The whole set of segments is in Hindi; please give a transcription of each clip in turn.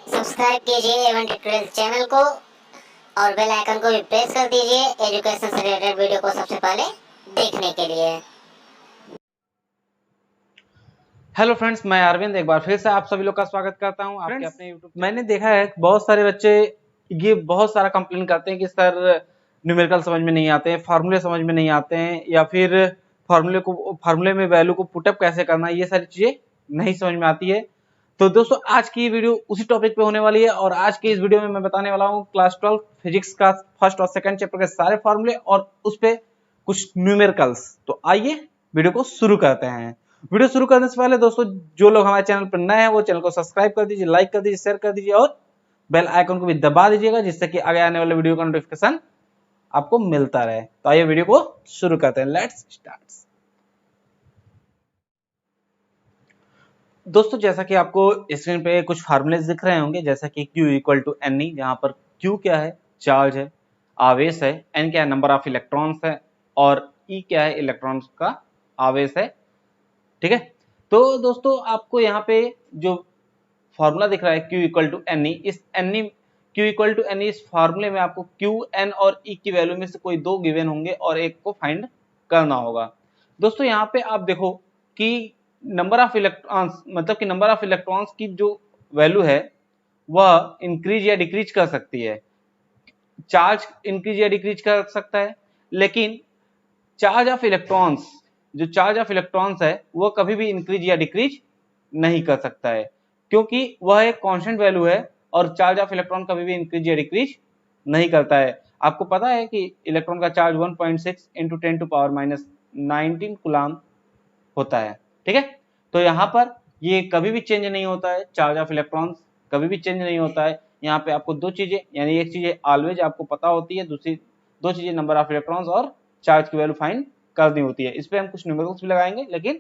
सब्सक्राइब कीजिए एवं ट्यूटोरियल चैनल को और बेल आइकन को भी प्रेस कर दीजिए एजुकेशन से रिलेटेड वीडियो को सबसे पहले देखने के लिए। हेलो फ्रेंड्स, मैं अरविंद एक बार फिर से आप सभी लोग का स्वागत करता हूं आपके अपने यूट्यूब। मैंने देखा है बहुत सारे बच्चे ये बहुत सारा कंप्लेन करते हैं कि सर न्यूमेरिकल समझ में नहीं आते हैं, फार्मूले समझ में नहीं आते हैं, या फिर फार्मूले में वैल्यू को पुटअप कैसे करना है, ये सारी चीजें नहीं समझ में आती है। तो दोस्तों आज की वीडियो उसी टॉपिक पे होने वाली है और आज की इस वीडियो में मैं बताने वाला हूँ क्लास 12 फिजिक्स का फर्स्ट और सेकंड चैप्टर के सारे फार्मूले और उस पे कुछ न्यूमेरिकल्स। तो आइए वीडियो को शुरू करते हैं। वीडियो शुरू करने से पहले दोस्तों जो लोग हमारे चैनल पर नए हैं वो चैनल को सब्सक्राइब कर दीजिए, लाइक कर दीजिए, शेयर कर दीजिए और बेल आइकन को भी दबा दीजिएगा जिससे कि आगे आने वाले वीडियो का नोटिफिकेशन आपको मिलता रहे। तो आइए वीडियो को शुरू करते हैं। Let's start. दोस्तों जैसा कि आपको स्क्रीन पे कुछ फार्मूले दिख रहे होंगे, जैसा कि Q equal to N E, जहां पर Q क्या है, चार्ज है, आवेश है, N क्या है, नंबर ऑफ इलेक्ट्रॉन्स है, और E क्या है, इलेक्ट्रॉन्स का आवेश है। ठीक है, तो दोस्तों आपको यहाँ पे जो फॉर्मूला दिख रहा है Q equal to N E, इस Q equal to N E इस फॉर्मूले में आपको Q, N और E की वैल्यू में से कोई दो गिवन होंगे और एक को फाइंड करना होगा। दोस्तों यहाँ पे आप देखो कि नंबर ऑफ इलेक्ट्रॉन्स, मतलब कि नंबर ऑफ इलेक्ट्रॉन्स की जो वैल्यू है वह इंक्रीज या डिक्रीज कर सकती है। चार्ज इंक्रीज या डिक्रीज कर सकता है, लेकिन चार्ज ऑफ इलेक्ट्रॉन्स, जो चार्ज ऑफ इलेक्ट्रॉन्स है वह कभी भी इंक्रीज या डिक्रीज नहीं कर सकता है, क्योंकि वह एक कांस्टेंट वैल्यू है और चार्ज ऑफ इलेक्ट्रॉन कभी भी इंक्रीज या डिक्रीज नहीं करता है। आपको पता है कि इलेक्ट्रॉन का charge 1.6 into 10 to power minus 19 coulomb होता है। ठीक है, तो यहाँ पर ये कभी भी चेंज नहीं होता है, चार्ज ऑफ इलेक्ट्रॉन्स कभी भी चेंज नहीं होता है। यहाँ पे आपको दो चीजें, यानी एक चीज ऑलवेज आपको पता होती है, दूसरी दो चीजें नंबर ऑफ इलेक्ट्रॉन्स और चार्ज की वैल्यू फाइंड करनी होती है। इस पे हम कुछ न्यूमेरिकल्स भी लगाएंगे, लेकिन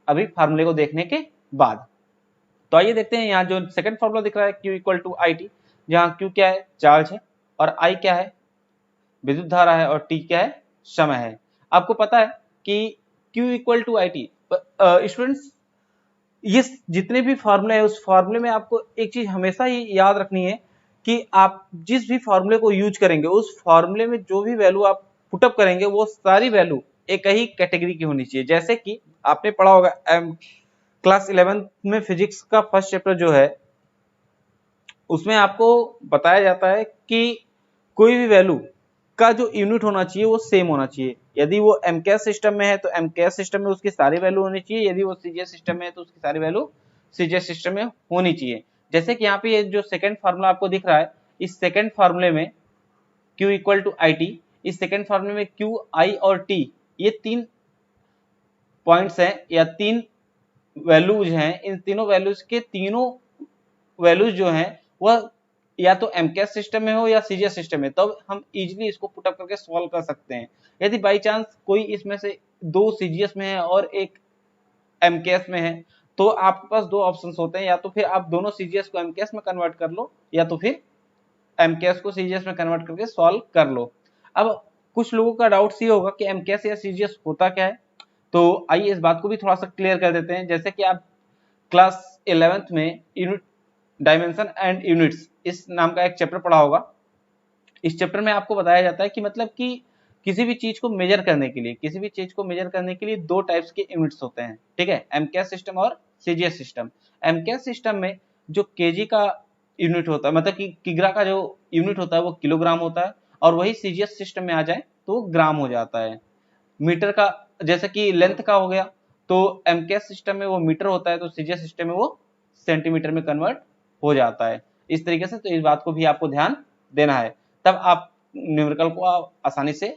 अभी फार्मूले को देखने के बाद। तो आइए देखते हैं, यहाँ जो सेकंड फार्मूला दिख रहा है Q equal to I T, जहाँ Q क्या है, चार्ज है, और I क्या है, विद्युत धारा है, और T क्या है, समय है। आपको पता है कि Q equal to I T, students ये जितने भी फार्मूले हैं उस फार्मूले में आपको एक चीज हमेशा ही याद रखनी है कि आप जिस भी फार्मूले को यूज करेंगे उस फार्मूले में जो भी वैल्यू आप पुटअप करेंगे वो सारी वैल्यू एक ही कैटेगरी की होनी चाहिए। जैसे कि आपने पढ़ा होगा क्लास 11 में फिजिक्स का फर्स्ट चैप्टर जो है उसमें आपको बताया जाता है कि कोई भी वैल्यू का जो यूनिट होना चाहिए वो सेम होना चाहिए। यदि वो एमकेएस सिस्टम में है तो एमकेएस सिस्टम में उसकी सारी वैल्यू होनी चाहिए, यदि वो सीजीएस सिस्टम में है तो उसकी सारी वैल्यू सीजीएस सिस्टम में होनी चाहिए। जैसे कि यहाँ पे ये जो सेकंड फार्मूला आपको दिख रहा है, इस सेकंड फार्मूले में Q equal to I T, इस सेकंड फार्मूले में Q, I और T ये तीन पॉइंट्स हैं या तीन वैल्यूज हैं। इन तीनों वैल्यूज के तीनों वैल्यूज जो हैं वह या तो एमकेएस सिस्टम में हो या सीजीएस सिस्टम में, तब हम इजीली इसको पुटअप करके सॉल्व कर सकते हैं। यदि बाई चांस कोई इसमें से दो सीजीएस में है और एक एमकेएस में है तो आपके पास दो ऑप्शंस होते हैं, या तो फिर आप दोनों सीजीएस को एमकेएस में कन्वर्ट कर लो या तो फिर एमकेएस को सीजीएस में कन्वर्ट करके सॉल्व कर लो। अब कुछ लोगों का डाउट ये होगा कि एमकेएस या सीजीएस होता क्या है, तो आइए इस बात को भी थोड़ा सा क्लियर कर देते हैं। जैसे कि आप क्लास 11th में यूनिट डायमेंशन एंड यूनिट्स इस नाम का एक चैप्टर पढ़ा होगा। इस चैप्टर में आपको बताया जाता है कि मतलब कि किसी भी चीज को मेजर करने के लिए, किसी भी चीज को मेजर करने के लिए दो टाइप्स के यूनिट्स होते हैं। ठीक है, एमकेएस सिस्टम और सीजीएस सिस्टम। एमकेएस सिस्टम में जो केजी का यूनिट होता है, मतलब कि किग्रा का जो यूनिट होता है वो किलोग्राम होता है, और वही सीजीएस सिस्टम में आ जाए तो ग्राम हो जाता है। मीटर का, जैसे कि लेंथ का हो गया, तो एमकेएस सिस्टम में वो मीटर होता है तो सीजीएस सिस्टम में वो सेंटीमीटर में कन्वर्ट हो जाता है। इस तरीके से तो इस बात को भी आपको ध्यान देना है, तब आप न्यूमेरिकल को आसानी से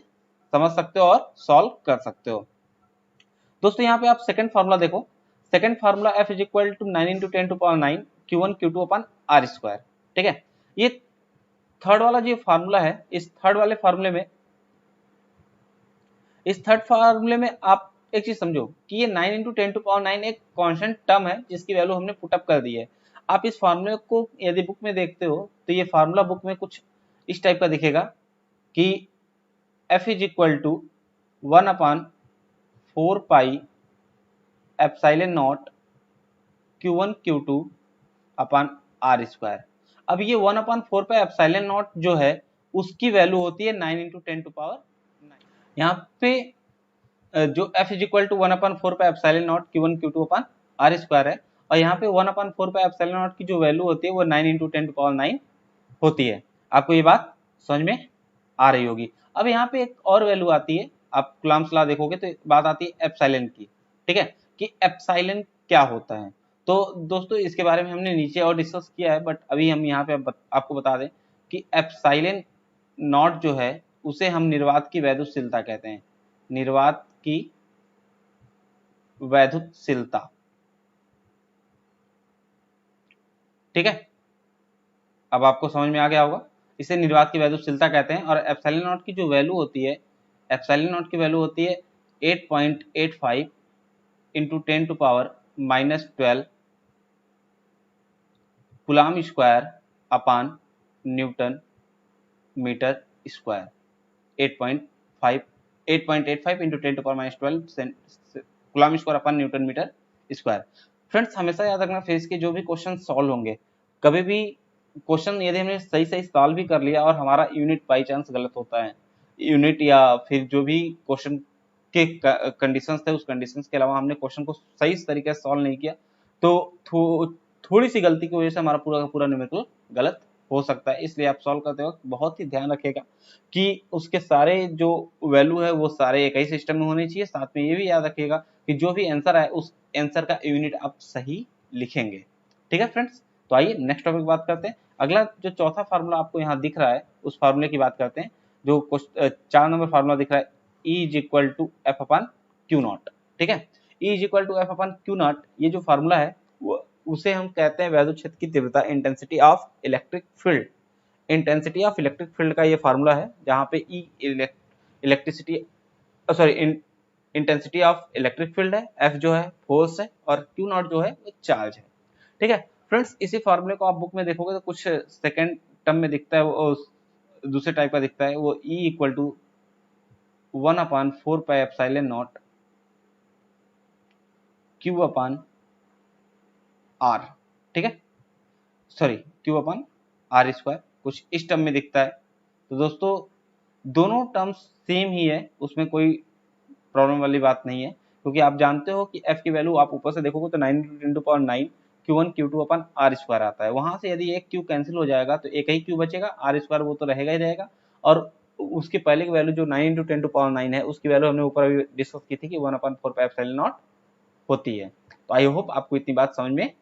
समझ सकते हो और सॉल्व कर सकते हो। दोस्तों यहाँ पे आप सेकंड फार्मूला देखो, second formula F is equal to 9 into 10 to power 9 Q1 Q2 upon R square. ठीक है, ये थर्ड वाला जो फार्मूला है, इस थर्ड वाले फार्मूले में, इस थर्ड फार्मूले में आप एक चीज समझो कि ये 9 इंटू 10 टू पावर 9 एक कांस्टेंट टर्म है जिसकी वैल्यू हमने पुटअप कर दी है। आप इस फार्मूले को यदि बुक में देखते हो तो ये फार्मूला बुक में कुछ इस टाइप का दिखेगा कि F is equal to 1 upon 4 pi epsilon naught Q1 Q2 upon R square. अब ये 1/4 पे एप्सिलॉन नॉट जो है उसकी वैल्यू होती है 9 × 10⁻9। यहाँ पे जो f इज इक्वल टू 1/4 पे epsilon naught Q1 Q2 upon R square है, और यहाँ पे 1/4 पे एप्सिलॉन नॉट की जो वैल्यू होती है वो 9 × 10⁻9 होती है। आपको ये बात समझ में आ रही होगी। अब यहाँ पे एक और वैल्यू आती है, आप कूलम्ब्स लॉ देखोगे तो बात आती है एप्सिलॉन की, ठीक है, कि एप्सिलॉन क्या होता है। तो दोस्तों इसके बारे में हमने नीचे और डिस्कस किया है, बट अभी हम यहाँ पे आपको बता दें कि एप्सिलॉन नॉट जो है उसे हम निर्वात की वैद्युतशीलता कहते हैं, निर्वात की वैद्युतशीलता, ठीक है। अब आपको समझ में आ गया होगा, इसे निर्वात की वैद्युतशीलता कहते हैं। और एप्सिलॉन नॉट की जो वैल्यू होती है, एप्सिलॉन नॉट की वैल्यू होती है 8.85 × 10⁻⁻12 coulomb square upon newton metre square. 8.85 × 10⁻12 coulomb square upon newton metre square. Friends हमेशा याद रखना, फेज के जो भी क्वेश्चन सॉल्व होंगे, कभी भी क्वेश्चन यदि हमने सही सॉल्व भी कर लिया और हमारा यूनिट बाई चांस गलत होता है, यूनिट या फिर जो भी क्वेश्चन के कंडीशंस थे उस कंडीशंस के अलावा हमने क्वेश्चन को सही तरीके से सॉल्व नहीं किया, तो थोड़ी सी गलती की वजह से हमारा पूरा का पूरा न्यूमेरिकल गलत हो सकता है। इसलिए आप सॉल्व करते वक्त बहुत ही ध्यान रखिएगा कि उसके सारे जो वैल्यू है वो सारे एक ही सिस्टम में होने चाहिए। साथ में ये भी याद रखिएगा कि जो भी आंसर है उस आंसर का यूनिट आप सही लिखेंगे, ठीक है फ्रेंड्स। तो आइए नेक्स्ट टॉपिक बात करते हैं। अगला जो चौथा फार्मूला आपको यहाँ दिख रहा है उस फार्मूले की बात करते हैं। जो 4 नंबर फार्मूला दिख रहा है, E = F/Q0, ठीक है। E = F/Q0 ये जो फार्मूला है वो उसे हम कहते हैं वैद्युत क्षेत्र की तीव्रता, intensity of electric field. Intensity of electric field का ये फार्मूला है, जहाँ पे E electricity intensity of electric field है, F जो है फोर्स है, और Q0 जो है वो चार्ज है, ठीक है फ्रेंड्स। इसी फार्मूले को आप बुक में देखोगे तो कुछ सेकेंड टर्म में दिखता है, वो दूसरे टाइप का दिखता है। वो E = 1/4 pi epsilon not Q/R, ठीक है, सॉरी Q/R स्क्वायर, कुछ इस टर्म में दिखता है। तो दोस्तों दोनों टर्म्स सेम ही है, उसमें कोई प्रॉब्लम वाली बात नहीं है, क्योंकि आप जानते हो कि f की वैल्यू आप ऊपर से देखोगे तो 9 × 10⁻9 Q1 Q2/R स्क्वायर आता है। वहां से यदि एक Q कैंसिल हो जाएगा तो एक ही Q बचेगा, R स्क्वायर वो तो रहेगा ही रहेगा, और उसके पहले की वैल्यू जो 9 × 10⁻9 है उसकी वैल्यू हमने ऊपर अभी डिस्कस की थी कि 1/4 पाई एप्सिलॉन नॉट होती है। तो आई होप आपको इतनी बात समझ में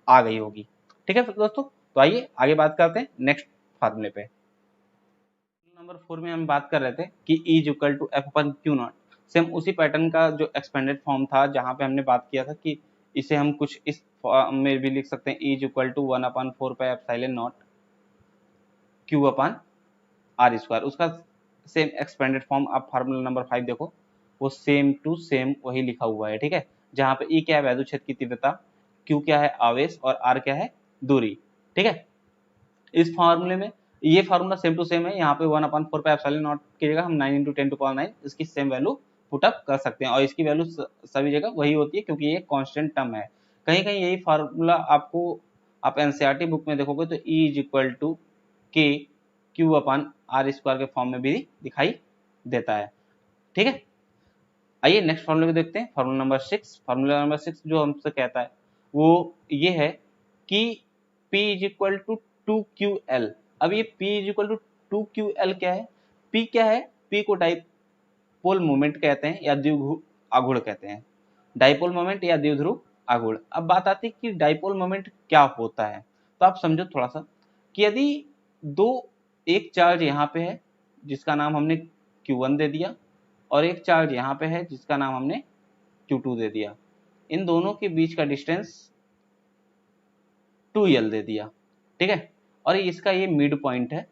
आ गई होगी, ठीक है दोस्तों। तो आइए आगे बात करते हैं नेक्स्ट फार्मूले पे। नंबर 4 में हम बात कर रहे थे कि E = F/Q0, सेम उसी पैटर्न का जो एक्सपेंडेड फॉर्म था, जहां पे हमने बात किया था कि इसे हम कुछ इस फॉर्म में भी लिख सकते हैं, E = 1/4 pi epsilon not Q/R square. उसका सेम एक्सपेंडेड फॉर्म आप फार्मूला नंबर 5 देखो, वो सेम टू सेम वही लिखा हुआ है, ठीक है। जहां पे E क्या है वैद्युत क्षेत्र की तीव्रता, Q क्या है आवेश, और R क्या है दूरी, ठीक है। इस फार्मूले में ये फार्मूला सेम टू सेम है, यहाँ पे 1/4 पाई एप्सिलॉन नॉट की जगह हम 9 × 10⁻9 इसकी सेम वैल्यू पुट अप कर सकते हैं, और इसकी वैल्यू सभी जगह वही होती है क्योंकि ये कांस्टेंट टर्म है। कहीं कहीं यही फार्मूला आपको आप एनसीईआरटी बुक में देखोगे तो E = K Q/R स्क्वायर के फॉर्म में भी दिखाई देता है, ठीक है। आइए नेक्स्ट फार्मूले को देखते हैं, फार्मूला नंबर 6। फार्मूला नंबर 6 जो हमसे कहता है वो ये है कि P = 2QL। अब ये P = 2QL क्या है, P क्या है, P को डाइपोल मोमेंट कहते हैं या द्विध्रुव आघूर्ण कहते हैं, डाइपोल मोमेंट या द्विध्रुव आघूर्ण। अब बात आती है कि डाइपोल मोमेंट क्या होता है, तो आप समझो थोड़ा सा कि यदि एक चार्ज यहाँ पे है जिसका नाम हमने Q1 दे दिया, और एक चार्ज यहाँ पे है जिसका नाम हमने Q2 दे दिया, इन दोनों के बीच का डिस्टेंस 2L दे दिया, ठीक है, और इसका ये मिड पॉइंट है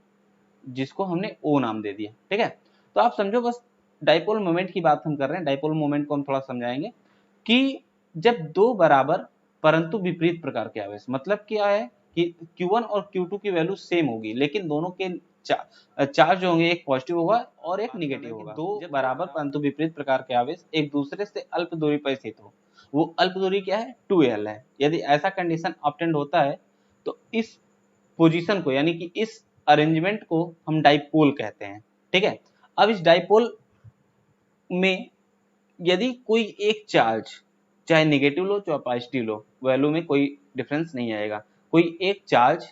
जिसको हमने O नाम दे दिया, ठीक है। तो आप समझो बस डाइपोल मोमेंट की बात हम कर रहे हैं। डाइपोल मोमेंट को हम थोड़ा समझाएंगे कि जब दो बराबर परंतु विपरीत प्रकार के आवेश, मतलब क्या है कि Q1 और Q2 की वैल्यू सेम होगी, लेकिन दोनों के चार्ज जो होंगे एक पॉजिटिव होगा और एक निगेटिव होगा। दो बराबर परंतु विपरीत प्रकार के आवेश एक दूसरे से अल्प दूरी पर स्थित हो, वो अल्प दूरी क्या है 2L है। यदि ऐसा कंडीशन ऑब्टेंड होता है तो इस पोजीशन को यानी कि इस अरेंजमेंट को हम डाइपोल कहते हैं। ठीक है, अब इस डाइपोल में यदि कोई एक चार्ज, चाहे नेगेटिव लो चाहे पॉजिटिव लो, वैल्यू में कोई डिफरेंस नहीं आएगा, कोई एक चार्ज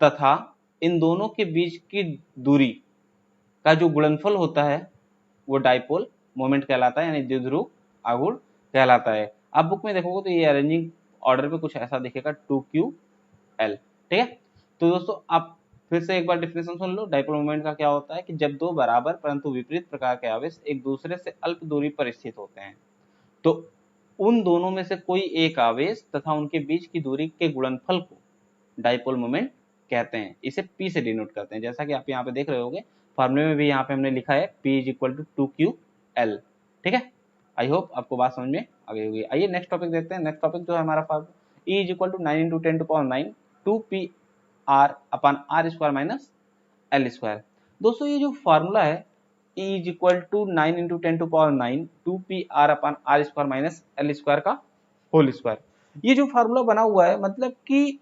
तथा इन दोनों के बीच की दूरी का जो गुणनफल होता है वो डाइपोल मोमेंट कहलाता है, यानी द्विध्रुव आघूर्ण कहलाता है। आप बुक में देखोगे तो ये अरेंजिंग ऑर्डर पे कुछ ऐसा दिखेगा 2ql। ठीक है, तो दोस्तों आप फिर से एक बार डिफिनेशन सुन लो। डाइपोल मोमेंट का क्या होता है कि जब दो बराबर परंतु विपरीत प्रकार के आवेश एक दूसरे से अल्प दूरी पर स्थित होते हैं तो उन दोनों में से कोई एक आवेश तथा उनके बीच की दूरी के गुणनफल को डाइपोल मोमेंट कहते हैं। इसे P से डिनोट करते हैं, जैसा कि आप यहाँ पे देख रहे होंगे फॉर्मूले में भी यहाँ पे हमने लिखा है P is equal to 2ql। ठीक है, आई होप आपको बात समझ में आ गई होगी। आइए नेक्स्ट टॉपिक देखते हैं। नेक्स्ट टॉपिक जो है हमारा formula E is equal to 9 into 10 to power 9 2pr upon r square minus l square. दोस्तों ये जो फार्मूला है E is equal to 9 into 10 to power 9 2pr upon r square minus l square का होल स्क्वायर, ये जो फार्मूला बना हुआ है मतलब कि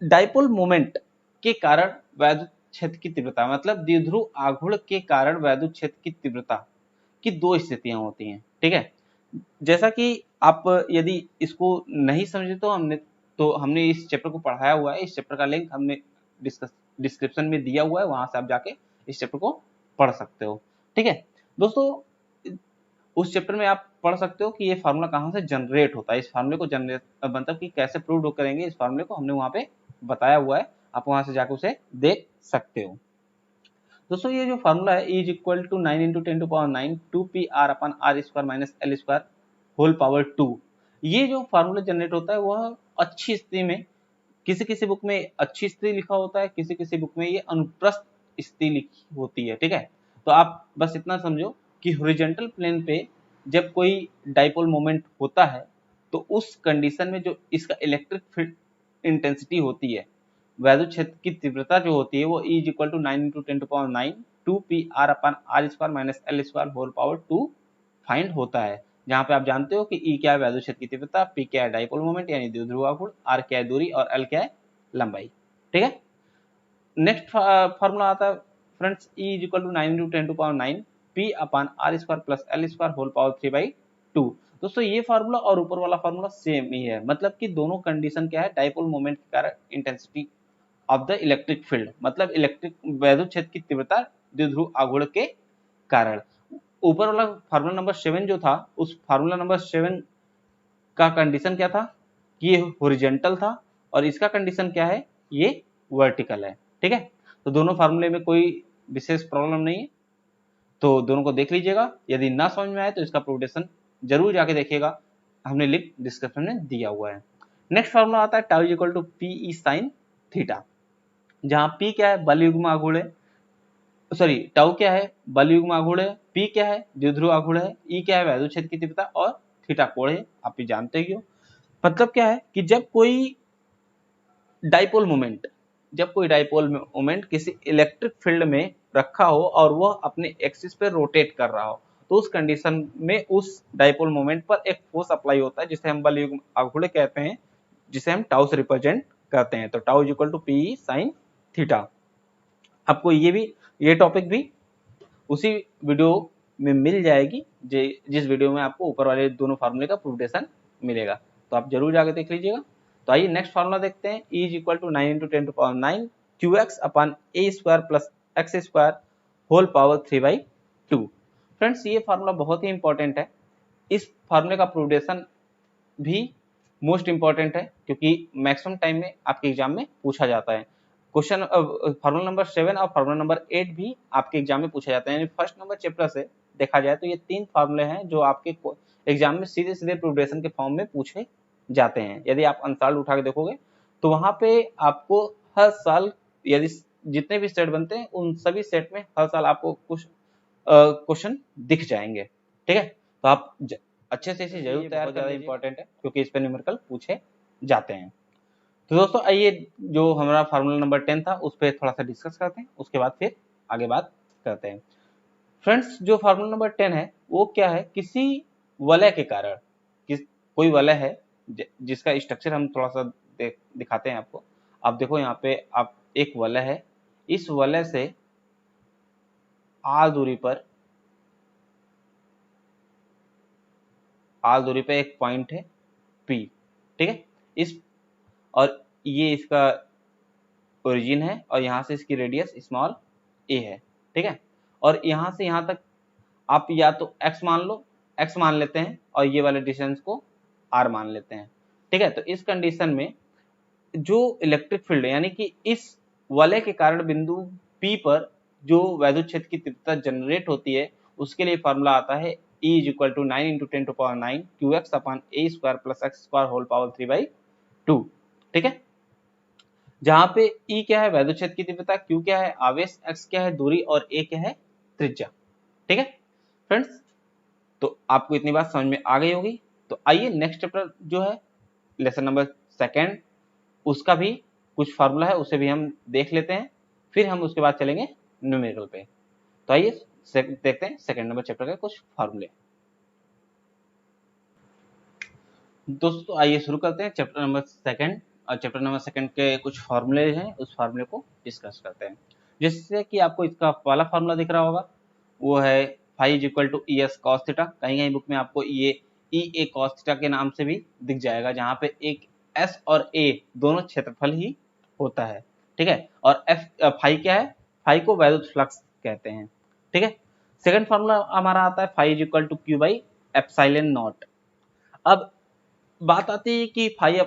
डाइपोल मोमेंट के कारण वैद्युत क्षेत्र की तीव्रता, मतलब द्विध्रुव आघूर्ण के कारण वैद्युत क्षेत्र की तीव्रता की दो स्थितियां होती हैं। ठीक है, जैसा कि आप यदि इसको नहीं समझे तो हमने इस चैप्टर को पढ़ाया हुआ है। इस चैप्टर का लिंक हमने डिस्क्रिप्शन में दिया हुआ है, वहां से आप जाके इस चैप्टर को पढ़ सकते हो। ठीक है दोस्तों, उस चैप्टर में आप पढ़ सकते हो कि ये फार्मूला कहाँ से जनरेट होता है। इस फार्मूले को जनरेट मतलब कि कैसे प्रूव करेंगे इस फार्मूले को हमने वहां पे बताया हुआ है, आप वहां से जाकर उसे देख सकते हो। दोस्तों ये जो फार्मूला है E is equal to 9 into 10 to power 9 2pr upon r square minus l square whole power 2, ये जो फार्मूला जनरेट होता है वह अच्छी स्थिति में, किसी किसी बुक में अच्छी स्थिति लिखा होता है, किसी किसी बुक में ये अनुप्रस्थ स्थिति लिखी होती है। ठीक है, तो आप बस इतना समझो कि हॉरिजॉन्टल प्लेन पे जब कोई डाइपोल मोमेंट होता है तो उस कंडीशन में जो इसका इलेक्ट्रिक फील्ड इंटेंसिटी होती है, वैद्युत क्षेत्र की तीव्रता जो होती है वो E is equal to 9 into 10 to power 9 2pr upon r square minus l square whole power 2 find होता है। जहां पे आप जानते हो कि E क्या है वैद्युत क्षेत्र की तीव्रता, P क्या है डाइपोल मोमेंट यानी द्विध्रुव आघूर्ण, R क्या है दूरी और L क्या है लंबाई। ठीक है, नेक्स्ट फार्मूला आता है friends E is equal to 9 into 10 to power 9 P upon r square plus l square whole power 3/2। दोस्तों ये फार्मूला और ऊपर वाला फार्मूला सेम ही है, मतलब कि दोनों कंडीशन क्या है, डाइपोल मोमेंट के कारण intensity of the electric field, मतलब इलेक्ट्रिक वैद्युत क्षेत्र की तीव्रता द्विध्रुव आघूर्ण के कारण। ऊपर वाला फार्मूला नंबर 7 जो था, उस फार्मूला नंबर 7 का कंडीशन क्या था कि ये हॉरिजॉन्टल था और इसका कंडीशन क्या है, ये वर्टिकल है। ठीक है, तो दोनों फार्मूले में कोई विशेष प्रॉब्लम नहीं है, तो दोनों को देख लीजिएगा। यदि ना समझ में आए तो इसका प्रूडेशन जरूर जाके देखिएगा, हमने लिंक डिस्क्रिप्शन में दिया हुआ है। नेक्स्ट फार्मूला आता है tau is equal to P sine theta, जहां P क्या है बल युग्म आघूर्ण है, सॉरी टाउ क्या है बल युग्म आघूर्ण है, P क्या है द्विध्रुव आघूर्ण है, E क्या है वैद्युत क्षेत्र की तीव्रता और थीटा कोण है, आप भी जानते ही हो। मतलब क्या है कि जब कोई डाइपोल मोमेंट किसी इलेक्ट्रिक फील्ड में रखा हो और वह अपने एक्सिस पे रोटेट कर रहा हो तो उस कंडीशन में उस डाइपोल मोमेंट पर एक फोर्स अप्लाई होता है जिसे हम बल युग्म आघूर्ण कहते हैं, जिसे हम टाउ से रिप्रेजेंट करते हैं। तो tau is equal to P sine theta. आपको ये टॉपिक भी उसी वीडियो में मिल जाएगी जिस वीडियो में आपको ऊपर वाले दोनों फार्मूले का प्रूडेशन मिलेगा, तो आप जरूर जाके देख लीजिएगा। तो आइए नेक्स्ट फार्मूला देखते हैं। E is equal to 9 into 10 to power 9 qx upon a square plus x square whole power 3/2। Friends ये फार्मूला बहुत ही इंपॉर्टेंट है, इस फार्मूले का प्रूडेशन भी मोस्ट इंपॉर्टेंट है क्योंकि मैक्सिमम टाइम में आपके एग्जाम में पूछा जाता है। क्वेश्चन फार्मूला नंबर 7 और फार्मूला नंबर 8 भी आपके एग्जाम में पूछा जाता है, यानी फर्स्ट नंबर चैप्टर से देखा जाए तो ये 3 फार्मूले हैं जो आपके एग्जाम में सीधे सीधे प्रूडेशन के फॉर्म में पूछे जाते हैं। यदि आप अनसॉल्व उठा के देखोगे तो वहां पे आपको हर साल यदि जितने भी सेट बनते हैं उन सभी सेट में हर साल आपको कुछ क्वेश्चन दिख जाएंगे। ठीक है, तो आप अच्छे से इसे जरूर तैयार करना, इंपॉर्टेंट है क्योंकि इस पे न्यूमेरिकल पूछे जाते हैं। तो दोस्तों आइए जो हमारा फार्मूला नंबर 10 था उस पर थोड़ा सा डिस्कस करते हैं, उसके बाद फिर आगे बात करते हैं। फ्रेंड्स जो फार्मूला नंबर 10 है वो क्या है, किसी वलय के कारण, कोई वलय है जिसका स्ट्रक्चर हम थोड़ा सा दिखाते हैं आपको। अब देखो यहाँ पे आप एक वलय है, इस वलय से r दूरी पर एक पॉइंट है P, ठीक है। इस और ये इसका ओरिजिन है और यहाँ से इसकी रेडियस स्मॉल a है, ठीक है। और यहाँ से यहाँ तक आप या तो x मान लेते हैं और ये वाले डिस्टेंस को r मान लेते हैं, ठीक है। तो इस कंडीशन में जो इलेक्ट्रिक फील्ड है यानी कि इस वलय के कारण बिंदु P पर जो वैद्युत क्षेत्र की तीव्रता जनरेट होती है उसके लिए फॉर्मूला आता है E = 9 × 10⁹ qx/a² ठीक है। जहां पे E क्या है वैद्युत क्षेत्र की तीव्रता, Q क्या है आवेश, X क्या है दूरी और A क्या है त्रिज्या, ठीक है फ्रेंड्स। तो आपको इतनी बात समझ में आ गई होगी। तो आइए नेक्स्ट चैप्टर जो है लेसन नंबर 2 उसका भी कुछ फार्मूला है उसे भी हम देख लेते हैं, फिर हम उसके बाद चलेंगे न्यूमेरिकल पे। तो आइए देखते हैं सेकंड नंबर चैप्टर के कुछ फार्मूले। दोस्तों आइए शुरू करते हैं चैप्टर नंबर 2 और चैप्टर नंबर 2 के कुछ फार्मूले हैं उस फार्मूले को डिस्कस करते हैं। जिससे कि आपको इसका पहला फार्मूला दिख रहा होगा वो है फाई = ES cos थीटा। कहीं बुक में आपको ये EA cos थीटा के नाम से भी दिख जाएगा, जहाँ पे एक S और A दोनों क्षेत्रफल ही होता है, ठीक है। और फाई क्या है, फाई को वैद्युत फ्लक्स कहते हैं, ठीक है। सेकंड फार्मूला हमारा आता है फाई = Q/ε0। अब बात आती है कि फाई =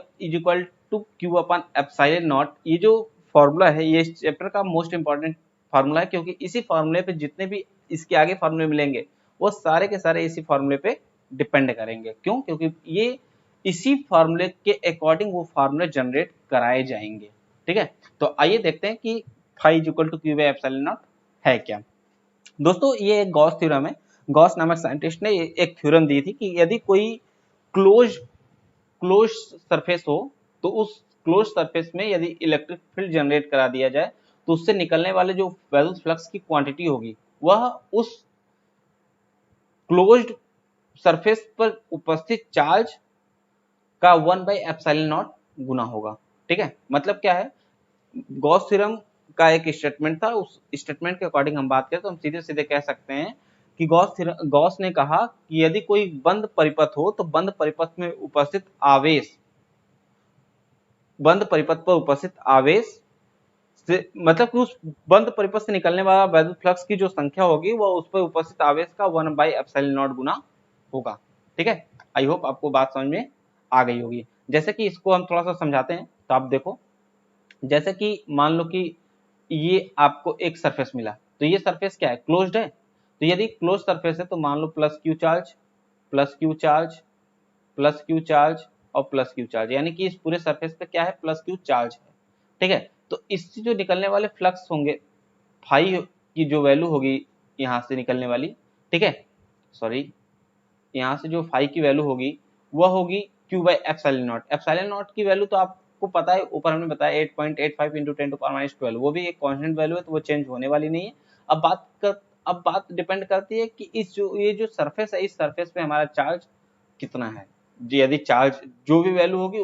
Q/ε0। ये जो फॉर्मूला है ये इस चैप्टर का मोस्ट इंपॉर्टेंट फार्मूला है, क्योंकि इसी फार्मूले पे जितने भी इसके आगे फार्मूले मिलेंगे वो सारे के सारे इसी फार्मूले पे डिपेंड करेंगे। क्यों? क्योंकि ये इसी फार्मूले के अकॉर्डिंग वो फार्मूले जनरेट कराए जाएंगे, ठीक है। तो आइए देखते हैं कि फाई = Q/ε0 है क्या। दोस्तों ये एक गॉस थ्योरम है। गॉस नामक साइंटिस्ट ने एक थ्योरम दी थी कि यदि कोई क्लोज सरफेस हो तो उस क्लोज सरफेस में यदि इलेक्ट्रिक फील्ड जनरेट करा दिया जाए तो उससे निकलने वाले जो वैद्युत फ्लक्स की क्वांटिटी होगी वह उस क्लोज्ड सरफेस पर उपस्थित चार्ज का 1/ε0 गुना होगा, ठीक है। मतलब क्या है, गॉस थ्योरम का एक स्टेटमेंट था, उस स्टेटमेंट के अकॉर्डिंग हम बात करें तो हम सीधे सीधे कह सकते हैं कि गॉस ने कहा कि यदि कोई बंद परिपथ हो तो बंद परिपथ में उपस्थित आवेश से मतलब कि उस बंद परिपथ से निकलने वाला वैद्युत फ्लक्स की जो संख्या होगी वह उस पर उपस्थित आवेश का 1/ε0 गुना होगा, ठीक है। आई होप आपको बात समझ में आ गई होगी। जैसे कि इसको हम थोड़ा सा समझाते हैं तो आप देखो, जैसे कि मान लो कि ये आपको एक सरफेस मिला तो ये सरफेस क्या है क्लोज्ड है। तो यदि क्लोज सरफेस है तो मान लो plus Q charge plus Q charge plus Q charge और प्लस क्यू चार्ज, यानी कि इस पूरे सरफेस पे क्या है प्लस क्यू चार्ज है, ठीक है। तो इससे जो निकलने वाले फ्लक्स होंगे फाई की जो वैल्यू होगी यहाँ से निकलने वाली, ठीक है, सॉरी यहाँ से जो फाई की वैल्यू होगी वह होगी Q/ε0। ε0 की वैल्यू तो आपको पता है, ऊपर हमने बताया 8.85 × 10⁻12, वो भी एक कांस्टेंट वैल्यू है तो वो चेंज होने वाली नहीं है। अब बात डिपेंड करती है कि ये जो सरफेस है इस सरफेस पे हमारा चार्ज कितना है। यदि चार्ज जो भी वैल्यू होगी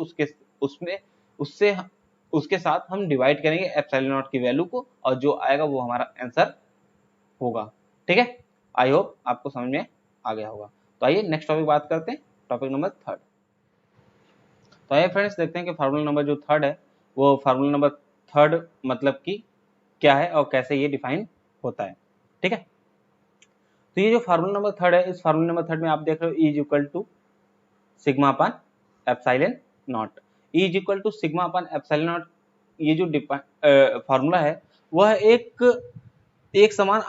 उसके साथ हम डिवाइड करेंगे ε0 की वैल्यू को और जो आएगा वो हमारा आंसर होगा, ठीक है। आई होप आपको समझ में आ गया होगा। तो आइए नेक्स्ट टॉपिक बात करते हैं, टॉपिक नंबर 3। तो आइए फ्रेंड्स देखते हैं कि फार्मूला नंबर जो 3 है वो फार्मूला नंबर 3 मतलब कि क्या है और कैसे ये डिफाइन होता है, ठीक है। तो ये जो फार्मूला नंबर 3 है इस फार्मूला नंबर 3 में आप देख रहे हो E = σ/ε0। E = σ/ε0 ये जो फार्मूला है वह एक समान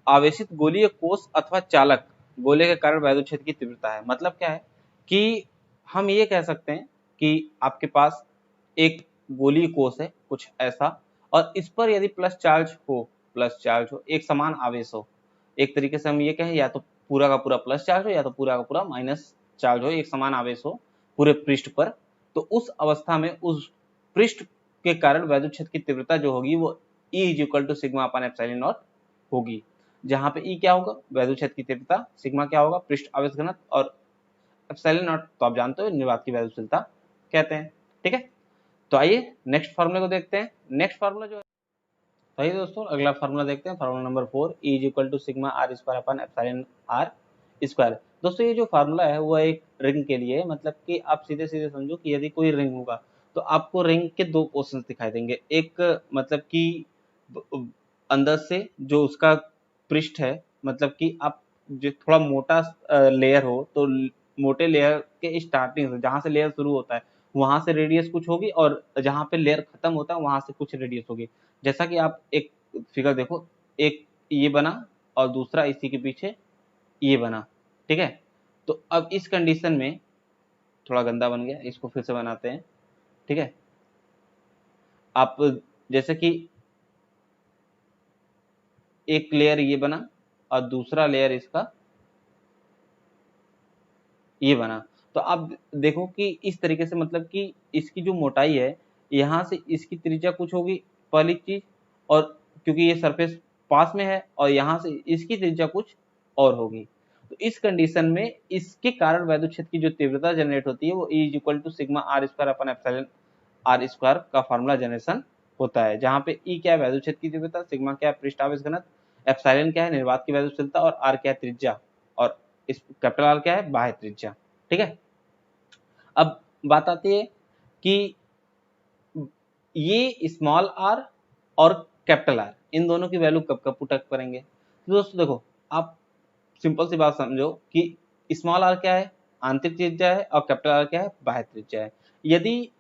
आवेशित गोलीय कोष अथवा चालक गोले के कारण वैद्युत क्षेत्र की तीव्रता है। मतलब क्या है कि हम ये कह सकते हैं कि आपके पास एक गोलीय कोष है कुछ ऐसा और इस पर यदि प्लस चार्ज हो एक समान आवेश हो, एक तरीके से हम ये कहें या तो पूरा का पूरा प्लस चार्ज हो या तो पूरा का पूरा माइनस चार्ज हो, एक समान आवेश हो पूरे पृष्ठ पर, तो उस अवस्था में उस पृष्ठ के कारण वैद्युत क्षेत्र की तीव्रता जो होगी वो E = σ/ε0 होगी। जहां पे E क्या होगा वैद्युत क्षेत्र की तीव्रता, सिग्मा क्या होगा पृष्ठ आवेश घनत्व और ε0 तो आप जानते हो निर्वात की वैद्युतशीलता कहते हैं, ठीक है। तो आइए नेक्स्ट फार्मूला को देखते हैं। नेक्स्ट फार्मूला जो है, तो आइए दोस्तों अगला फार्मूला देखते हैं। Formula number 4, E is equal to sigma R square upon epsilon R square. दोस्तों ये जो फार्मूला है वो एक रिंग के लिए है, मतलब कि आप सीधे सीधे समझो कि यदि कोई रिंग होगा तो आपको रिंग के दो पोर्शन दिखाई देंगे। एक मतलब कि अंदर से जो उसका पृष्ठ है, मतलब कि आप जो थोड़ा मोटा लेयर हो तो मोटे लेयर के स्टार्टिंग से, जहां से लेयर शुरू होता है वहां से रेडियस कुछ होगी, और जहां पे लेयर खत्म होता है वहां से कुछ रेडियस होगी। जैसा कि आप एक फिगर देखो, एक ये बना और दूसरा इसी के पीछे ये बना, ठीक है। तो अब इस कंडीशन में थोड़ा गंदा बन गया, इसको फिर से बनाते हैं, ठीक है। आप जैसे कि एक लेयर ये बना और दूसरा लेयर इसका ये बना, तो आप देखो कि इस तरीके से, मतलब कि इसकी जो मोटाई है यहाँ से इसकी त्रिज्या कुछ होगी पहली चीज, और क्योंकि ये सरफेस पास में है, और यहाँ से इसकी त्रिज्या कुछ और होगी। तो इस कंडीशन में इसके कारण वैद्युत क्षेत्र की जो तीव्रता जनरेट होती है वो E is equal to sigma R square upon epsilon R square का फार्मूला जनरेशन होता है, जहाँ पे E क्या है वैद्युत क्षेत्र की तीव्रता, सिग्मा क्या है पृष्ठावेश घनत्व, एप्सिलॉन क्या है निर्वात की वैद्युतशीलता, और आर क्या है त्रिज्या, और इस कैपिटल आर क्या है बाह्य त्रिज्या, ठीक है। अब बात आती है कि ये स्मॉल आर और कैपिटल आर इन दोनों की वैल्यू कब कब पुट अप करेंगे। तो दोस्तों देखो, आप सिंपल सी बात समझो कि स्मॉल आर क्या है आंतरिक त्रिज्या है, और कैपिटल आर क्या है बाह्य त्रिज्या है। यदि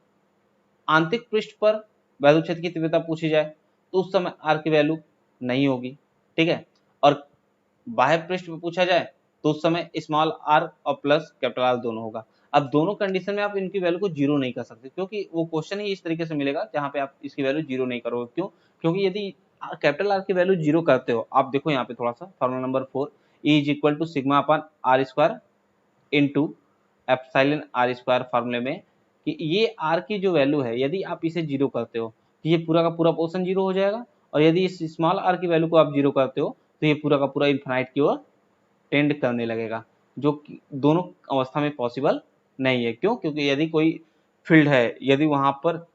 आंतरिक पृष्ठ पर वैद्युत क्षेत्र की तीव्रता पूछी जाए तो उस समय आर की वैल्यू नहीं होगी, ठीक है। और बाह्य पृष्ठ पर पूछा जाए तो उस समय स्मॉल आर और प्लस कैपिटल आर दोनों होगा। अब दोनों कंडीशन में आप इनकी वैल्यू को जीरो नहीं कर सकते, क्योंकि वो क्वेश्चन ही इस तरीके से मिलेगा जहां पे आप इसकी वैल्यू जीरो नहीं करोगे। क्यों? क्योंकि यदि कैपिटल आर की वैल्यू जीरो करते हो, आप देखो यहाँ पे थोड़ा सा formula number 4, E is equal to sigma upon R square into epsilon R square फार्मूले में, कि ये आर की जो वैल्यू है यदि आप इसे जीरो करते हो तो ये पूरा का पूरा पोर्शन जीरो हो जाएगा, और यदि इस स्मॉल आर की वैल्यू को आप जीरो करते हो तो ये पूरा का पूरा इन्फिनाइट की ओर टेंड करने लगेगा, जो कि दोनों अवस्था में पॉसिबल नहीं है। क्यों? क्योंकि यदि कोई फील्ड है, यदि वहां पर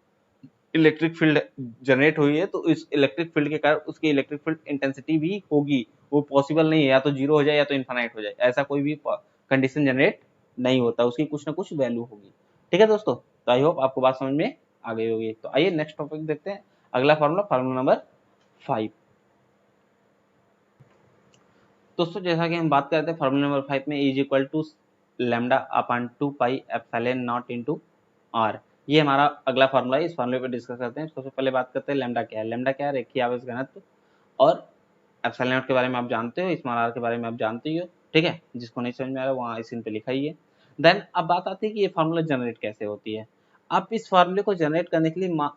इलेक्ट्रिक फील्ड जनरेट हुई है तो इस इलेक्ट्रिक फील्ड के कारण उसकी इलेक्ट्रिक फील्ड इंटेंसिटी भी होगी, वो पॉसिबल नहीं है, या तो जीरो हो जाए या तो इन्फिनाइट हो जाए, ऐसा कोई भी कंडीशन जनरेट नहीं होता, उसकी कुछ ना कुछ वैल्यू होगी, ठीक है दोस्तों। तो आई होप आपको बात समझ में आ गई होगी। तो आइए नेक्स्ट टॉपिक देखते हैं, अगला फार्मूला, फार्मूला नंबर 5। दोस्तों जैसा कि हम बात करते हैं फार्मूला नंबर 5 में, is equal to lambda upon 2 pi epsilon not into R, ये हमारा अगला फार्मूला है। इस फार्मूले पर डिस्कस करते हैं। सबसे पहले बात करते हैं लैम्डा क्या है। लैम्डा क्या है? रेखीय आवेश घनत्व, और एप्सिलॉन नॉट के बारे में आप जानते हो, स्मॉल आर के बारे में आप जानते ही हो, ठीक है। जिसको नहीं समझ में आ रहा है वहाँ स्क्रीन पे लिखा ही है। देन अब बात आती है कि ये फार्मूला जनरेट कैसे होती है। आप इस फार्मूले को जनरेट करने के लिए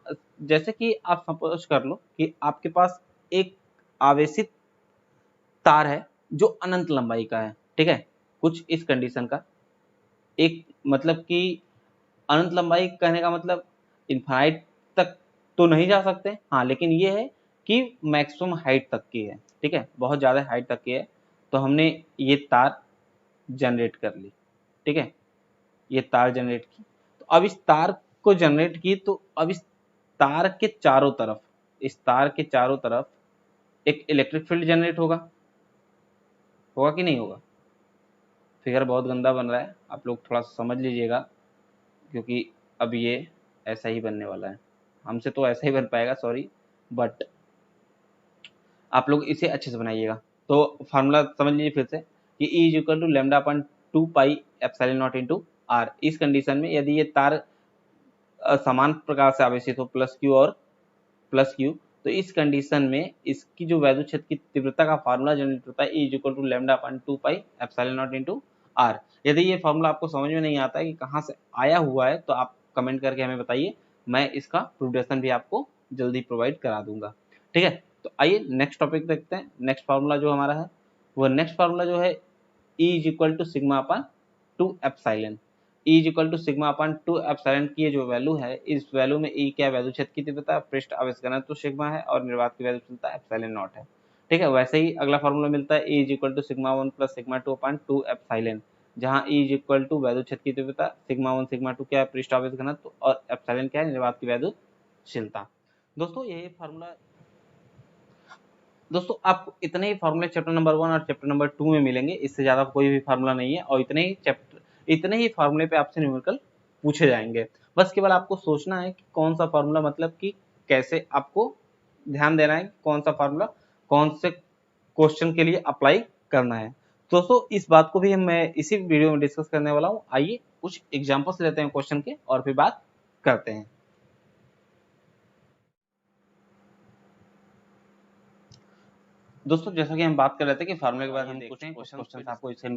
जैसे कि आप सपोज कर लो कि आपके पास एक आवेशित तार है जो अनंत लंबाई का है, ठीक है। कुछ इस कंडीशन का एक, मतलब कि अनंत लंबाई कहने का मतलब इनफाइनाइट तक तो नहीं जा सकते, हाँ, लेकिन ये है कि मैक्सिमम हाइट तक की है, ठीक है, बहुत ज्यादा हाइट तक की है। तो हमने ये तार जनरेट कर ली, ठीक है, ये तार जनरेट की। तो अब इस तार को जनरेट की, तो अब इस तार के चारों तरफ, इस तार के चारों तरफ एक इलेक्ट्रिक फील्ड जनरेट होगा, होगा कि नहीं होगा? फिगर बहुत गंदा बन रहा है, आप लोग थोड़ा समझ लीजिएगा, क्योंकि अब ये ऐसा ही बनने वाला है। हमसे तो ऐसा ही बन पाएगा, सॉरी, बट आप लोग इसे अच्छे से बनाइएगा। तो फार्मूला समझ लीजिए फिर से कि E is equal to lambda upon 2 pi epsilon not into R. इस कंडीशन में यदि ये तार समान प्रकार से आवेशित हो, प्लस क्यू और प्लस क्यू, तो इस कंडीशन में इसकी जो वैद्युत क्षेत्र की तीव्रता का फार्मूला जनरेट होता है E is equal to lambda upon 2 pi epsilon not into R. यदि ये फार्मूला आपको समझ में नहीं आता है कि कहाँ से आया हुआ है तो आप कमेंट करके हमें बताइए, मैं इसका प्रूडेशन भी आपको जल्दी प्रोवाइड करा दूंगा, ठीक है। तो आइए नेक्स्ट टॉपिक देखते हैं। नेक्स्ट फार्मूला जो हमारा है, वो नेक्स्ट फार्मूला जो है E is equal to sigma upon 2 epsilon. E is equal to sigma upon 2 epsilon की जो वैल्यू है, इस वैल्यू में E क्या वैद्युत क्षेत्र की तीव्रता, पृष्ठ आवेश घनत्व तो सिग्मा है, और निर्वात की वैद्युतशीलता एप्सिलॉन नॉट है, ठीक है। वैसे ही अगला फार्मूला मिलता है E is equal to sigma 1 plus sigma 2 upon 2 epsilon. जहाँ ई इज इक्वल टू वैद्युत क्षेत्र की तीव्रता, सिग्मा 1 सिग्मा 2 क्या है पृष्ठावेश घनत्व, और एप्सिलॉन क्या है निर्वात की वैद्युतशीलता। दोस्तों यही फार्मूला, दोस्तों आपको इतने ही फार्मूले चैप्टर नंबर 1 और चैप्टर नंबर 2 में मिलेंगे, इससे ज्यादा कोई भी फार्मूला नहीं है, और इतने ही फार्मूले पे आपसे न्यूमेरिकल पूछे जाएंगे। बस केवल आपको सोचना है कि कौन सा फार्मूला, मतलब कि कैसे आपको ध्यान देना है कौन सा फार्मूला कौन से क्वेश्चन के लिए अप्लाई करना है। दोस्तों इस बात को भी मैं इसी वीडियो में डिस्कस करने वाला हूँ। आइए कुछ एग्जांपल्स लेते हैं क्वेश्चन के और फिर बात करते हैं। दोस्तों जैसा कि हम बात कर रहे थे कि फार्मूले के बाद हम कुछ क्वेश्चन आपको इसके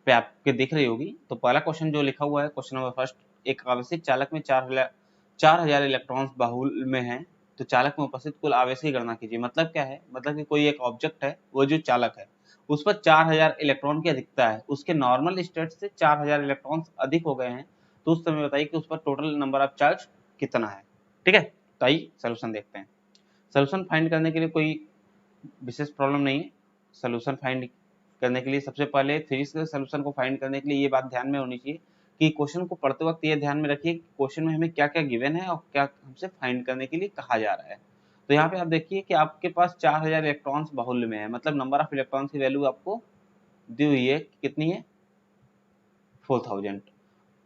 पे आपके दिख रही होगी। तो पहला क्वेश्चन जो लिखा हुआ है, क्वेश्चन नंबर फर्स्ट, एक आवेशित चालक में 4000 इलेक्ट्रॉन्स बाहुल में हैं, तो चालक में उपस्थित कुल आवेश की गणना कीजिए। मतलब क्या है, मतलब कि कोई एक ऑब्जेक्ट है, वो जो चालक है उस पर 4000 इलेक्ट्रॉन की अधिकता है, उसके नॉर्मल स्टेट से 4000 इलेक्ट्रॉन्स अधिक हो गए हैं, तो उस समय बताइए कि उस पर टोटल नंबर ऑफ चार्ज कितना है। ठीक है, तो आइए सोल्यूशन देखते हैं। सोल्यूशन फाइंड करने के लिए कोई विशेष प्रॉब्लम नहीं है। सोल्यूशन फाइंड करने के लिए सबसे पहले फिजिक्स के सोल्यूशन को फाइंड करने के लिए ये बात ध्यान में होनी चाहिए कि क्वेश्चन को पढ़ते वक्त ये ध्यान में रखिए कि क्वेश्चन में हमें क्या क्या गिवन है और क्या हमसे फाइंड करने के लिए कहा जा रहा है। तो यहाँ पे आप देखिए कि आपके पास 4000 इलेक्ट्रॉन्स बाहुल्य में है, मतलब नंबर ऑफ इलेक्ट्रॉन्स की वैल्यू आपको दी हुई है, कितनी है 4000,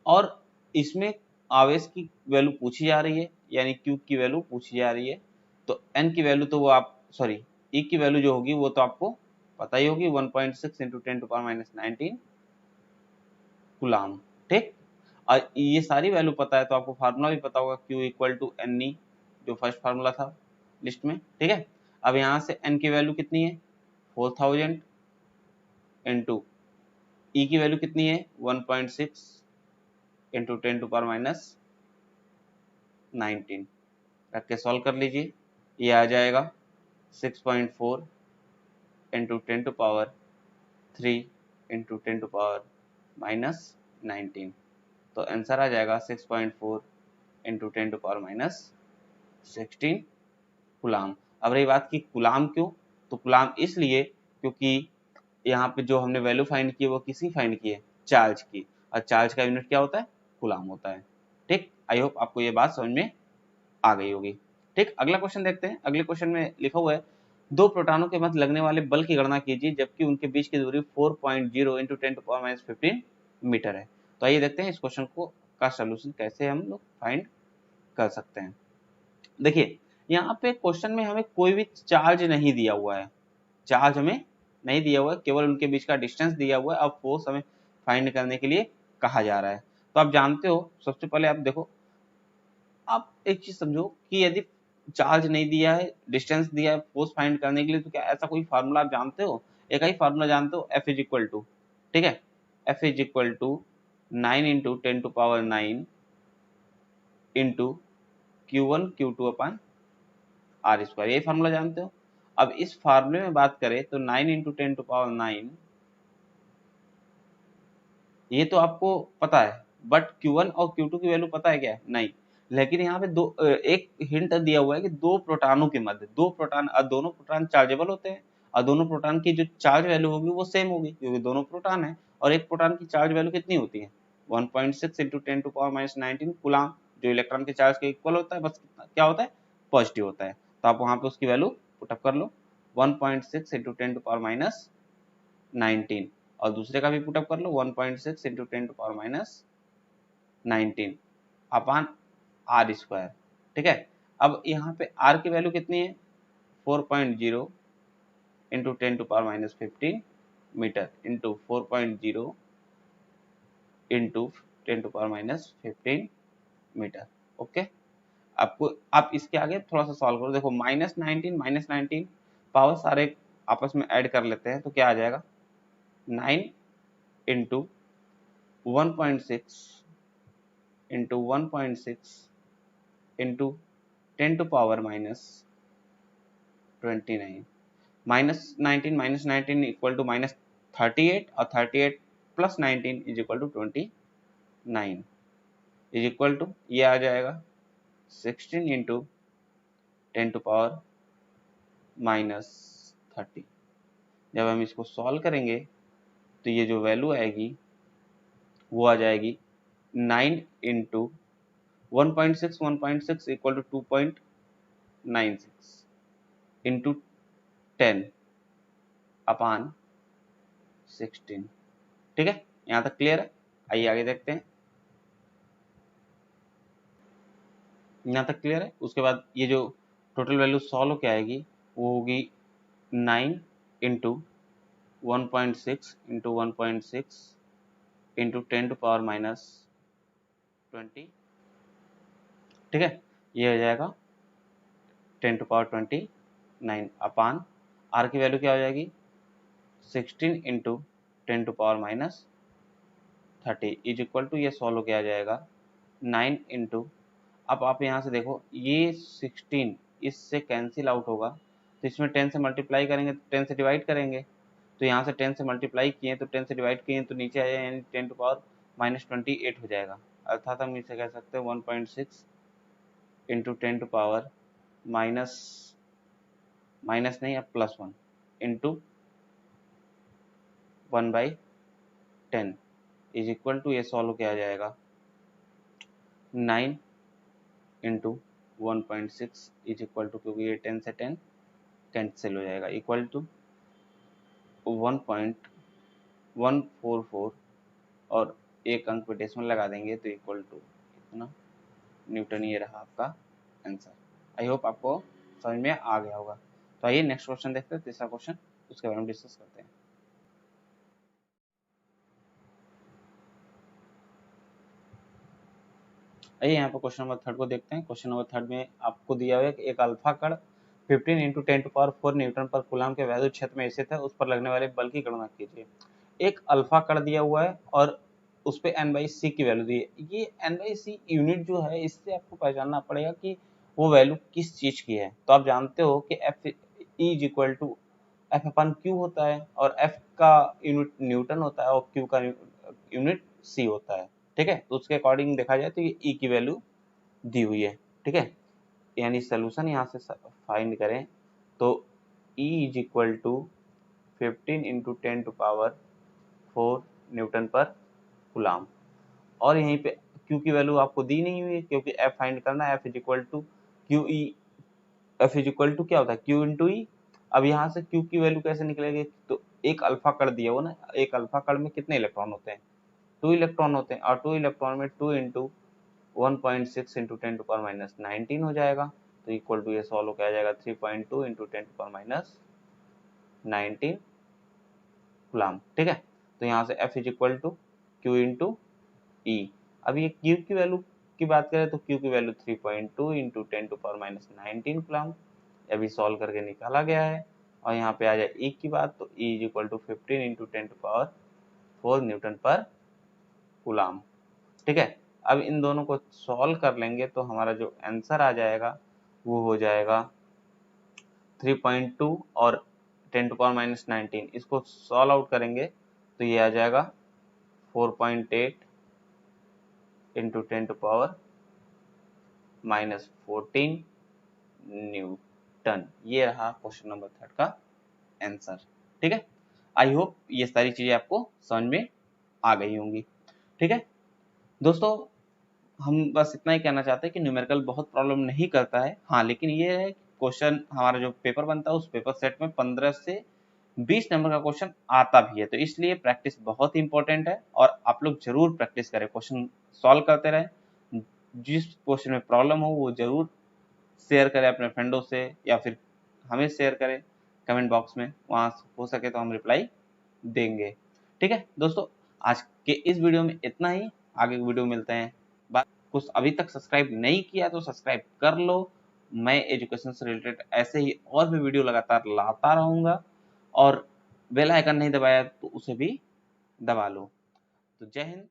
और इसमें आवेश की वैल्यू पूछी जा रही है, यानी क्यू की वैल्यू पूछी जा रही है। तो एन की वैल्यू तो वो आप सॉरी ई की वैल्यू जो होगी वो तो आपको पता ही होगी, 1.6 इंटू 10⁻19 कूलाम। ठीक, और ये सारी वैल्यू पता है तो आपको फार्मूला भी पता होगा, Q equal to N E, जो फर्स्ट फार्मूला था लिस्ट में। ठीक है, अब यहाँ से एन की वैल्यू कितनी है 4000 इंटू ई की वैल्यू कितनी है 1.6 इंटू 10⁻19 रख के सॉल्व कर लीजिए। ये आ जाएगा 6.4 इंटू 10⁻3 इंटू 10⁻19, तो आंसर आ जाएगा 6.4 इंटू 10⁻16 कूलाम। अब रही बात कि कूलाम क्यों, तो कूलाम इसलिए क्योंकि यहाँ पे जो हमने वैल्यू फाइंड की है वो किसी फाइंड की है, चार्ज की, और चार्ज का यूनिट क्या होता है कूलाम होता है। ठीक, आई होप आपको ये बात समझ में आ गई होगी। ठीक, अगला क्वेश्चन देखते हैं। अगले क्वेश्चन में लिखा हुआ है दो प्रोटॉनों के मध्य लगने वाले बल की गणना कीजिए जबकि उनके बीच की दूरी 4.0 इंटू 10⁻15 मीटर है। तो आइए देखते हैं इस क्वेश्चन को का सोल्यूशन कैसे हम लोग फाइंड कर सकते हैं। देखिए यहाँ पे क्वेश्चन में हमें कोई भी चार्ज नहीं दिया हुआ है, चार्ज हमें नहीं दिया हुआ है, केवल उनके बीच का डिस्टेंस दिया हुआ है। अब फोर्स हमें फाइंड करने के लिए कहा जा रहा है। तो आप जानते हो, सबसे पहले आप देखो, आप एक चीज समझो कि यदि चार्ज नहीं दिया है, डिस्टेंस दिया है फोर्स फाइंड करने के लिए, तो क्या ऐसा कोई फार्मूला आप जानते हो? एक ही फार्मूला जानते हो, F इज इक्वल टू, ठीक है, F is equal to 9 into 10⁻9 into Q1 Q2 upon R square, यही फार्मूला जानते हो। अब इस फार्मूले में बात करें तो 9 इंटू 10⁻9 ये तो आपको पता है, बट Q1 और Q2 की वैल्यू पता है क्या? नहीं। लेकिन यहाँ पे एक हिंट दिया हुआ है कि दो प्रोटॉनों के मध्य, दो प्रोटॉन, दोनों प्रोटॉन चार्जेबल होते हैं, और दोनों प्रोटॉन की जो चार्ज वैल्यू होगी वो सेम होगी क्योंकि दोनों प्रोटॉन है। और एक प्रोटॉन की चार्ज वैल्यू कितनी होती है 1.6 इंटू 10⁻19 कूलाम, जो इलेक्ट्रॉन के चार्ज के इक्वल होता है, बस क्या होता है पॉजिटिव होता है। तो आप वहां पे उसकी वैल्यू पुटअप कर लो 1.6 इंटू 10⁻19, और दूसरे का भी पुटअप कर लो 1.6 इंटू 10⁻19 अपान आर स्क्वायर। ठीक है, अब यहाँ पे आर की वैल्यू कितनी है 4.0 into 10⁻15 meter into 4.0 into 10⁻15 meter. Okay, आपको आप इसके आगे थोड़ा सा सॉल्व करो, देखो -19 पावर सारे आपस में ऐड कर लेते हैं तो क्या आ जाएगा 9 into 1.6 into 1.6 into 10⁻29 -19 equal to -38 और 38 plus 19 is equal to 29 is equal to ये आ जाएगा 16 इंटू 10⁻30। जब हम इसको सॉल्व करेंगे तो ये जो वैल्यू आएगी वो आ जाएगी 9 इंटू 1.6 इक्वल टू 2.96 इंटू 10 अपान 16। ठीक है, यहाँ तक क्लियर है। आइए आगे देखते हैं। यहाँ तक क्लियर है। उसके बाद ये जो टोटल वैल्यू सॉल्व क्या आएगी वो होगी 9 इंटू 1.6 इंटू 1.6 इंटू 10⁻⁻20। ठीक है, ये हो जाएगा 10⁻29 अपान आर की वैल्यू क्या हो जाएगी 16 इंटू 10⁻30 इज इक्वल टू, ये सॉल्व किया जाएगा 9 इंटू, अब आप यहाँ से देखो ये 16 इससे कैंसिल आउट होगा, तो इसमें 10 से मल्टीप्लाई करेंगे तो 10 से डिवाइड करेंगे, तो यहाँ से 10 से मल्टीप्लाई किए तो 10 से डिवाइड किए तो नीचे आ जाए, यानी 10⁻28 हो जाएगा। अर्थात हम इसे कह सकते हैं 1.6 इंटू 10⁻, माइनस नहीं, अब +1 इंटू 1/10 इज इक्वल टू, ये सॉल्व किया जाएगा 9 इंटू 1.6 इज इक्वल टू, क्योंकि ये 10 से 10 कैंसिल हो जाएगा, इक्वल टू 1.144 और एक अंक पे डेसिमल लगा देंगे तो इक्वल टू कितना न्यूटन। ये रहा आपका आंसर। आई होप आपको समझ में आ गया होगा। तो आइए नेक्स्ट क्वेश्चन देखते हैं, तीसरा क्वेश्चन, उसके बारे में डिस्कस करते हैं। आइए यहाँ पर क्वेश्चन नंबर 3 को देखते हैं। क्वेश्चन नंबर 3 में आपको दिया हुआ है कि एक अल्फा कण 15 इंटू 10⁻4 न्यूटन पर कूलम के वैद्युत क्षेत्र में स्थित है, उस पर लगने वाले बल की गणना कीजिए। एक अल्फा कण दिया हुआ है और उस पे n/c की वैल्यू दी है। ये n/c यूनिट जो है, इससे आपको पहचानना पड़ेगा कि वो वैल्यू किस चीज की है। तो आप जानते हो कि F is equal to F/Q होता है, और F का यूनिट न्यूटन होता है और Q का यूनिट C होता है। ठीक है, तो उसके अकॉर्डिंग देखा जाए तो ये E की वैल्यू दी हुई है। ठीक है, यानी सोल्यूशन यहाँ से फाइंड करें तो E is equal to 15 into 10⁻4 newton per coulomb, और यहीं पे Q की वैल्यू आपको दी नहीं हुई है क्योंकि F फाइंड करना है। F is equal to QE, F is equal to क्या होता है Q इंटू E। अब यहाँ से Q की वैल्यू कैसे निकलेगी, तो एक अल्फा कण दिया हो ना, एक अल्फा कण में कितने इलेक्ट्रॉन होते हैं 2 इलेक्ट्रॉन होते हैं, और 2 इलेक्ट्रॉन में 2 इंटू 1.6 इंटू 10⁻19 हो जाएगा, तो इक्वल टू, ये सॉल्व किया जाएगा 3.2 इंटू 10⁻19 कूलम। ठीक है, तो यहाँ से F is equal to Q into E। अब ये Q की वैल्यू की बात करें तो Q की वैल्यू 3.2 इंटू 10⁻19 कूलम, अभी सॉल्व करके निकाला गया है। और यहाँ पे आ जाए E की बात, तो E is equal to 15 into 10⁻4 newton per coulomb. ठीक है, अब इन दोनों को सॉल्व कर लेंगे तो हमारा जो आंसर आ जाएगा वो हो जाएगा 3.2 और 10⁻19, इसको सॉल्व आउट करेंगे तो ये आ जाएगा 4.8 इंटू 10⁻14 न्यूटन। ये रहा क्वेश्चन नंबर 3 का आंसर। ठीक है, आई होप ये सारी चीजें आपको समझ में आ गई होंगी। ठीक है दोस्तों, हम बस इतना ही कहना चाहते हैं कि न्यूमेरिकल बहुत प्रॉब्लम नहीं करता है, हाँ, लेकिन ये है क्वेश्चन हमारा जो पेपर बनता है उस पेपर सेट में 15 से 20 नंबर का क्वेश्चन आता भी है, तो इसलिए प्रैक्टिस बहुत इंपॉर्टेंट है और आप लोग जरूर प्रैक्टिस करें, क्वेश्चन सॉल्व करते रहें। जिस क्वेश्चन में प्रॉब्लम हो वो जरूर शेयर करें अपने फ्रेंडों से, या फिर हमें शेयर करें कमेंट बॉक्स में, वहां हो सके तो हम रिप्लाई देंगे। ठीक है दोस्तों, आज के इस वीडियो में इतना ही, आगे वीडियो मिलते हैं। कुछ अभी तक सब्सक्राइब नहीं किया तो सब्सक्राइब कर लो। मैं एजुकेशन से रिलेटेड ऐसे ही और भी वीडियो लगातार लाता रहूंगा, और बेल आइकन नहीं दबाया तो उसे भी दबा लो। तो जय हिंद।